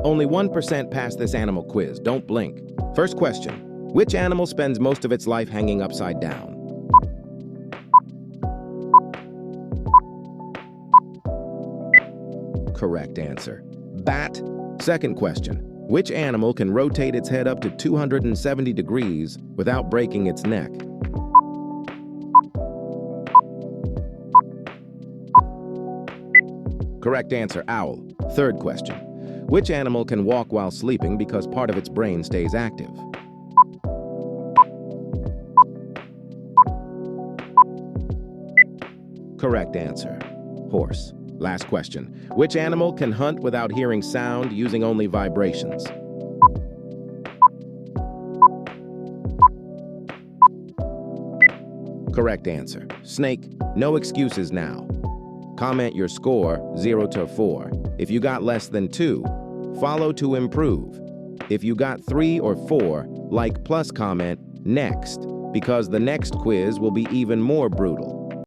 Only 1% pass this animal quiz. Don't blink. First question. Which animal spends most of its life hanging upside down? Correct answer. Bat. Second question. Which animal can rotate its head up to 270 degrees without breaking its neck? Correct answer. Owl. Third question. Which animal can walk while sleeping because part of its brain stays active? Correct answer. Horse. Last question. Which animal can hunt without hearing sound using only vibrations? Correct answer. Snake. No excuses now. Comment your score 0 to 4. If you got less than 2, follow to improve. If you got 3 or 4, like plus comment next, because the next quiz will be even more brutal.